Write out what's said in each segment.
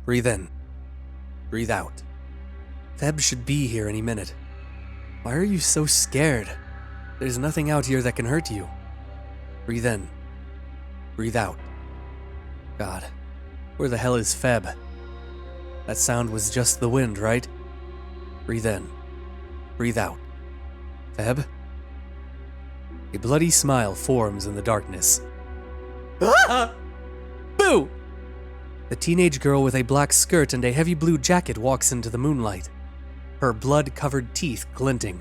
Breathe in. Breathe out. Feb should be here any minute. Why are you so scared? There's nothing out here that can hurt you. Breathe in. Breathe out. God, where the hell is Feb? That sound was just the wind, right? Breathe in. Breathe out. Feb? A bloody smile forms in the darkness. Ah! Boo! The teenage girl with a black skirt and a heavy blue jacket walks into the moonlight, her blood-covered teeth glinting.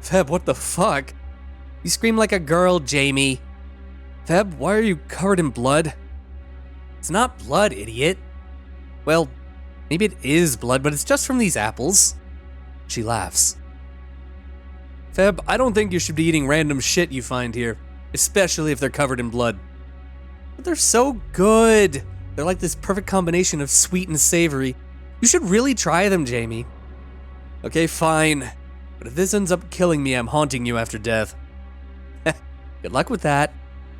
Feb, what the fuck? You scream like a girl, Jamie. Feb, why are you covered in blood? It's not blood, idiot. Well, maybe it is blood, but it's just from these apples. She laughs. Feb, I don't think you should be eating random shit you find here, especially if they're covered in blood. But they're so good. They're like this perfect combination of sweet and savory. You should really try them, Jamie. Okay, fine. But if this ends up killing me, I'm haunting you after death. Good luck with that.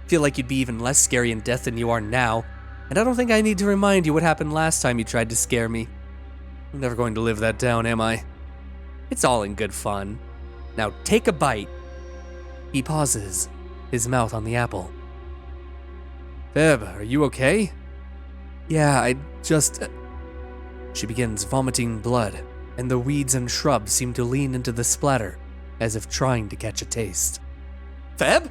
Feel like you'd be even less scary in death than you are now, and I don't think I need to remind you what happened last time you tried to scare me. I'm never going to live that down, am I? It's all in good fun. Now take a bite. He pauses, his mouth on the apple. Feb, are you okay? Yeah, I just... She begins vomiting blood, and the weeds and shrubs seem to lean into the splatter, as if trying to catch a taste. Feb?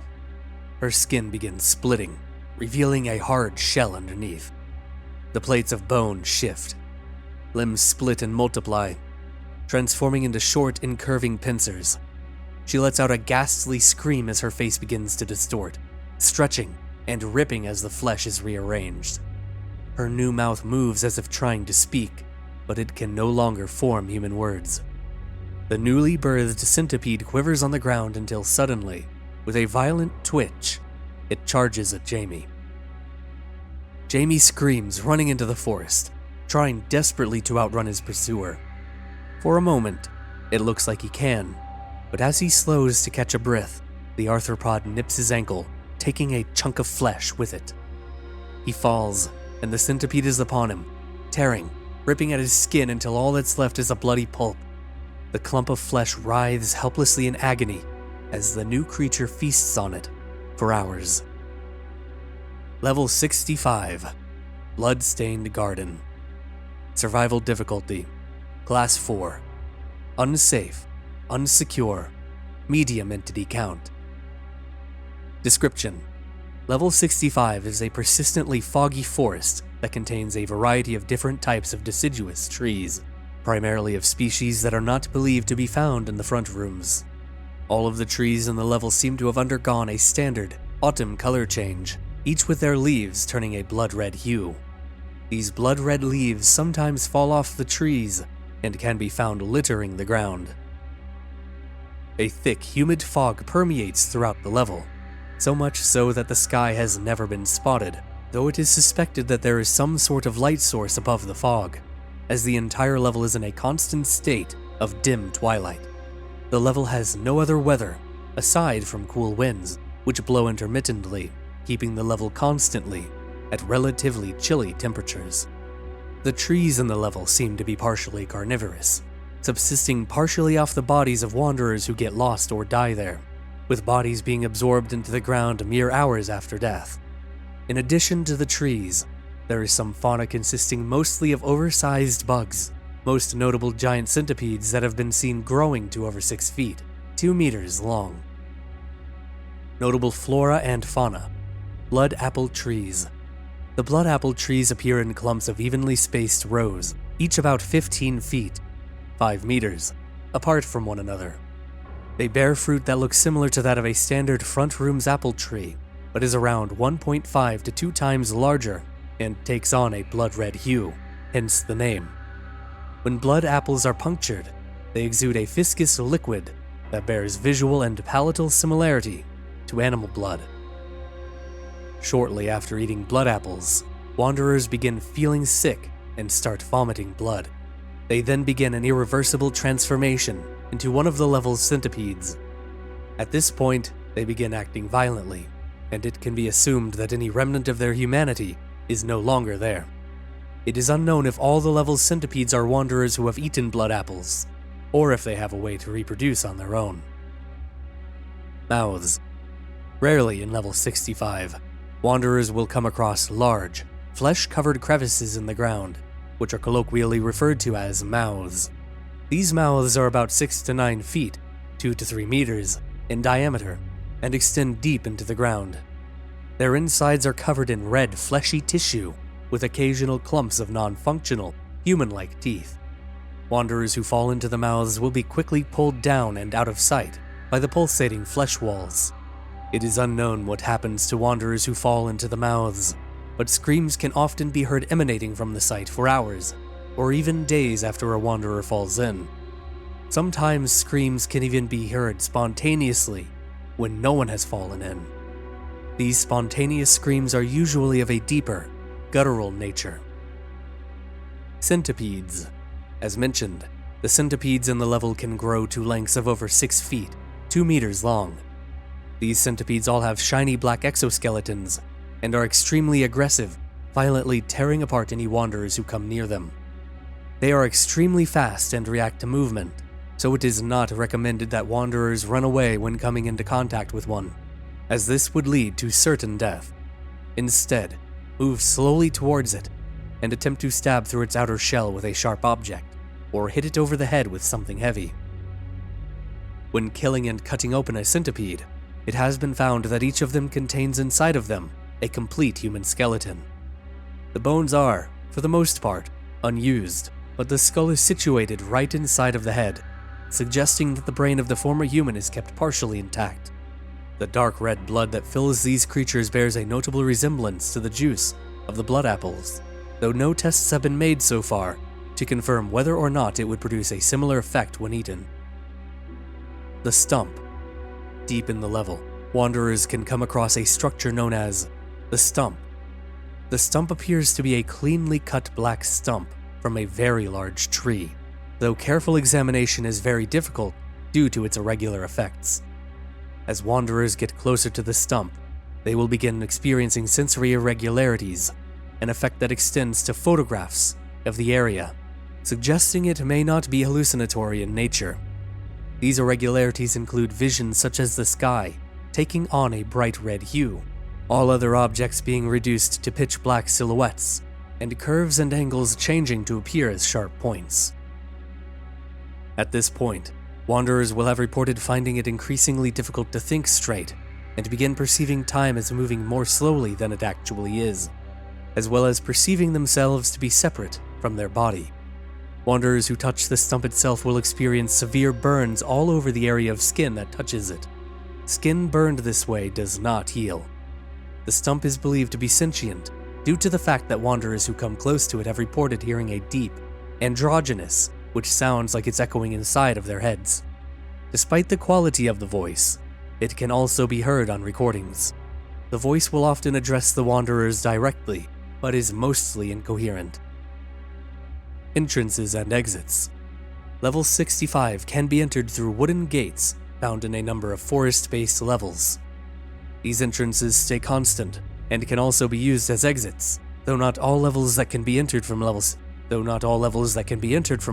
Her skin begins splitting, revealing a hard shell underneath. The plates of bone shift. Limbs split and multiply, transforming into short, incurving pincers. She lets out a ghastly scream as her face begins to distort, stretching and ripping as the flesh is rearranged. Her new mouth moves as if trying to speak, but it can no longer form human words. The newly birthed centipede quivers on the ground until suddenly, with a violent twitch, it charges at Jamie. Jamie screams, running into the forest, trying desperately to outrun his pursuer. For a moment, it looks like he can, but as he slows to catch a breath, the arthropod nips his ankle, taking a chunk of flesh with it. He falls, and the centipede is upon him, tearing, ripping at his skin until all that's left is a bloody pulp. The clump of flesh writhes helplessly in agony as the new creature feasts on it for hours. Level 65, Bloodstained Garden. Survival difficulty, Class 4. Unsafe, unsecure, medium entity count. Description: Level 65 is a persistently foggy forest that contains a variety of different types of deciduous trees, primarily of species that are not believed to be found in the front rooms. All of the trees in the level seem to have undergone a standard autumn color change, each with their leaves turning a blood-red hue. These blood-red leaves sometimes fall off the trees and can be found littering the ground. A thick, humid fog permeates throughout the level, so much so that the sky has never been spotted, though it is suspected that there is some sort of light source above the fog, as the entire level is in a constant state of dim twilight. The level has no other weather, aside from cool winds, which blow intermittently, keeping the level constantly at relatively chilly temperatures. The trees in the level seem to be partially carnivorous, subsisting partially off the bodies of wanderers who get lost or die there, with bodies being absorbed into the ground mere hours after death. In addition to the trees, there is some fauna consisting mostly of oversized bugs, most notable giant centipedes that have been seen growing to over 6 feet, 2 meters long. Notable flora and fauna. Blood apple trees. The blood apple trees appear in clumps of evenly spaced rows, each about 15 feet, 5 meters, apart from one another. They bear fruit that looks similar to that of a standard front room's apple tree, but is around 1.5 to 2 times larger and takes on a blood-red hue, hence the name. When blood apples are punctured, they exude a viscous liquid that bears visual and palatal similarity to animal blood. Shortly after eating blood apples, wanderers begin feeling sick and start vomiting blood. They then begin an irreversible transformation into one of the level's centipedes. At this point, they begin acting violently, and it can be assumed that any remnant of their humanity is no longer there. It is unknown if all the level's centipedes are wanderers who have eaten blood apples, or if they have a way to reproduce on their own. Mouths. Rarely in level 65, wanderers will come across large, flesh-covered crevices in the ground, which are colloquially referred to as mouths. These mouths are about 6 to 9 feet, 2 to 3 meters, in diameter, and extend deep into the ground. Their insides are covered in red, fleshy tissue, with occasional clumps of non-functional, human-like teeth. Wanderers who fall into the mouths will be quickly pulled down and out of sight by the pulsating flesh walls. It is unknown what happens to wanderers who fall into the mouths, but screams can often be heard emanating from the site for hours, or even days after a wanderer falls in. Sometimes screams can even be heard spontaneously when no one has fallen in. These spontaneous screams are usually of a deeper, guttural nature. Centipedes. As mentioned, the centipedes in the level can grow to lengths of over 6 feet, 2 meters long. These centipedes all have shiny black exoskeletons and are extremely aggressive, violently tearing apart any wanderers who come near them. They are extremely fast and react to movement, so it is not recommended that wanderers run away when coming into contact with one, as this would lead to certain death. Instead, move slowly towards it and attempt to stab through its outer shell with a sharp object, or hit it over the head with something heavy. When killing and cutting open a centipede, it has been found that each of them contains inside of them a complete human skeleton. The bones are, for the most part, unused, but the skull is situated right inside of the head, suggesting that the brain of the former human is kept partially intact. The dark red blood that fills these creatures bears a notable resemblance to the juice of the blood apples, though no tests have been made so far to confirm whether or not it would produce a similar effect when eaten. The stump. Deep in the level, wanderers can come across a structure known as the stump. The stump appears to be a cleanly cut black stump from a very large tree, though careful examination is very difficult due to its irregular effects. As wanderers get closer to the stump, they will begin experiencing sensory irregularities, an effect that extends to photographs of the area, suggesting it may not be hallucinatory in nature. These irregularities include visions such as the sky taking on a bright red hue, all other objects being reduced to pitch black silhouettes, and curves and angles changing to appear as sharp points. At this point, wanderers will have reported finding it increasingly difficult to think straight, and begin perceiving time as moving more slowly than it actually is, as well as perceiving themselves to be separate from their body. Wanderers who touch the stump itself will experience severe burns all over the area of skin that touches it. Skin burned this way does not heal. The stump is believed to be sentient due to the fact that wanderers who come close to it have reported hearing a deep, androgynous, which sounds like it's echoing inside of their heads. Despite the quality of the voice, it can also be heard on recordings. The voice will often address the wanderers directly, but is mostly incoherent. Entrances and exits. Level 65 can be entered through wooden gates found in a number of forest-based levels. These entrances stay constant and can also be used as exits, though not all levels that can be entered from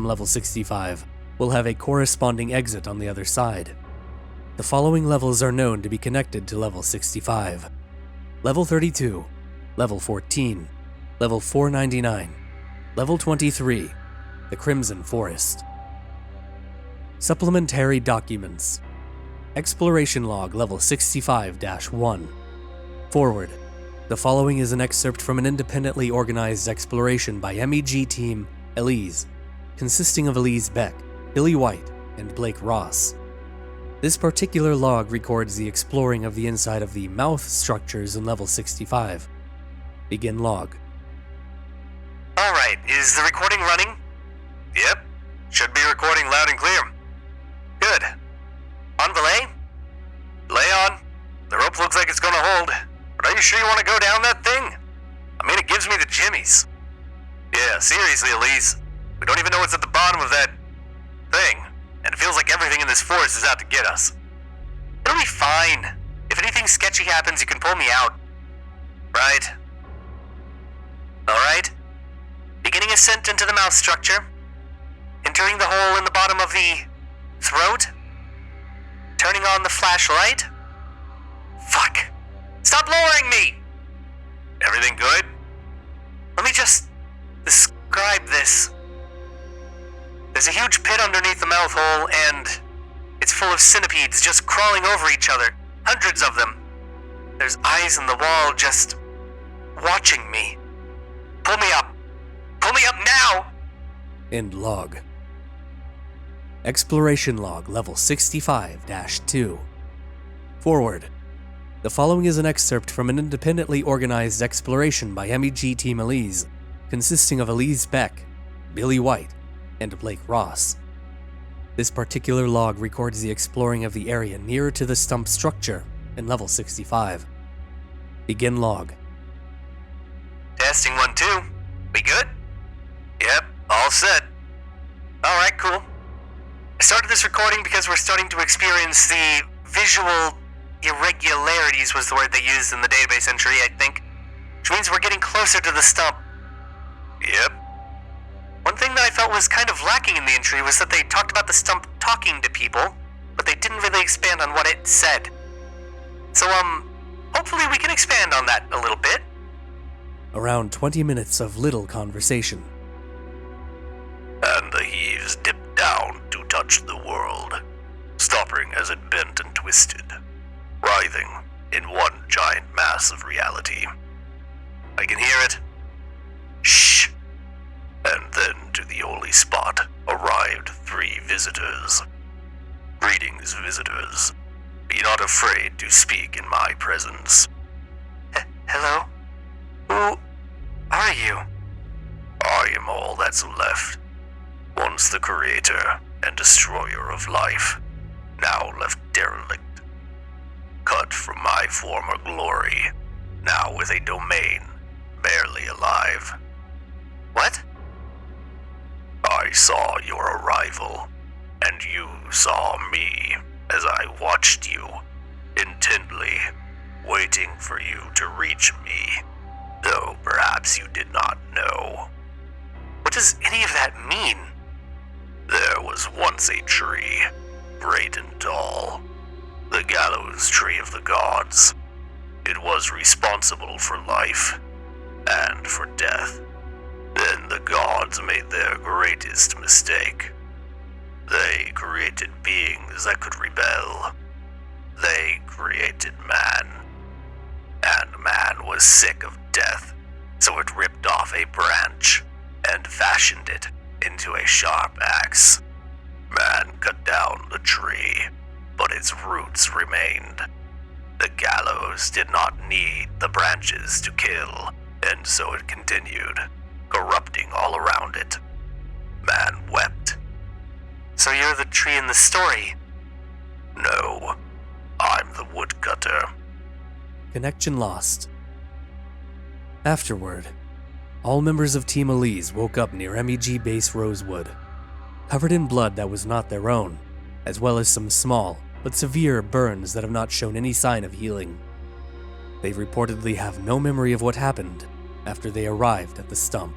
level 65 will have a corresponding exit on the other side. The following levels are known to be connected to level 65. Level 32, Level 14, Level 499, Level 23, the Crimson Forest. Supplementary Documents. Exploration Log Level 65-1. Forward. The following is an excerpt from an independently organized exploration by MEG Team Elise, consisting of Elise Beck, Billy White, and Blake Ross. This particular log records the exploring of the inside of the mouth structures in Level 65. Begin log. Alright, is the recording running? Yep, should be recording loud and clear. Good. On belay? Lay on. The rope looks like it's gonna hold. But are you sure you want to go down that thing? I mean, it gives me the jimmies. Yeah, seriously, Elise. We don't even know what's at the bottom of that thing. And it feels like everything in this forest is out to get us. It'll be fine. If anything sketchy happens, you can pull me out. Right? Alright? Be ascent into the mouth structure, entering the hole in the bottom of the throat, turning on the flashlight. Fuck. Stop lowering me! Everything good? Let me just describe this. There's a huge pit underneath the mouth hole, and it's full of centipedes just crawling over each other. Hundreds of them. There's eyes in the wall just watching me. Pull me up. Pull me up now! End log. Exploration log level 65-2. Forward. The following is an excerpt from an independently organized exploration by MEG Team Elise, consisting of Elise Beck, Billy White, and Blake Ross. This particular log records the exploring of the area nearer to the stump structure in level 65. Begin log. Testing 1, 2. We good? Yep, all set. Alright, cool. I started this recording because we're starting to experience the visual irregularities was the word they used in the database entry, I think. Which means we're getting closer to the stump. Yep. One thing that I felt was kind of lacking in the entry was that they talked about the stump talking to people, but they didn't really expand on what it said. So, hopefully we can expand on that a little bit. Around 20 minutes of little conversation. And the heaves dipped down to touch the world, stopping as it bent and twisted, writhing in one giant mass of reality. I can hear it. Shh. And then to the holy spot arrived 3 visitors. Greetings, visitors. Be not afraid to speak in my presence. Hello? Who are you? I am all that's left. Once the creator and destroyer of life, now left derelict. Cut from my former glory, now with a domain, barely alive. What? I saw your arrival, and you saw me as I watched you, intently, waiting for you to reach me, though perhaps you did not know. What does any of that mean? There was once a tree, great and tall, the gallows tree of the gods. It was responsible for life, and for death. Then the gods made their greatest mistake. They created beings that could rebel. They created man. And man was sick of death, so it ripped off a branch and fashioned it into a sharp axe. Man cut down the tree, but its roots remained. The gallows did not need the branches to kill, and so it continued, corrupting all around it. Man wept. So you're the tree in the story? No, I'm the woodcutter. Connection lost. Afterward, all members of Team Elise woke up near MEG Base Rosewood, covered in blood that was not their own, as well as some small but severe burns that have not shown any sign of healing. They reportedly have no memory of what happened after they arrived at the stump.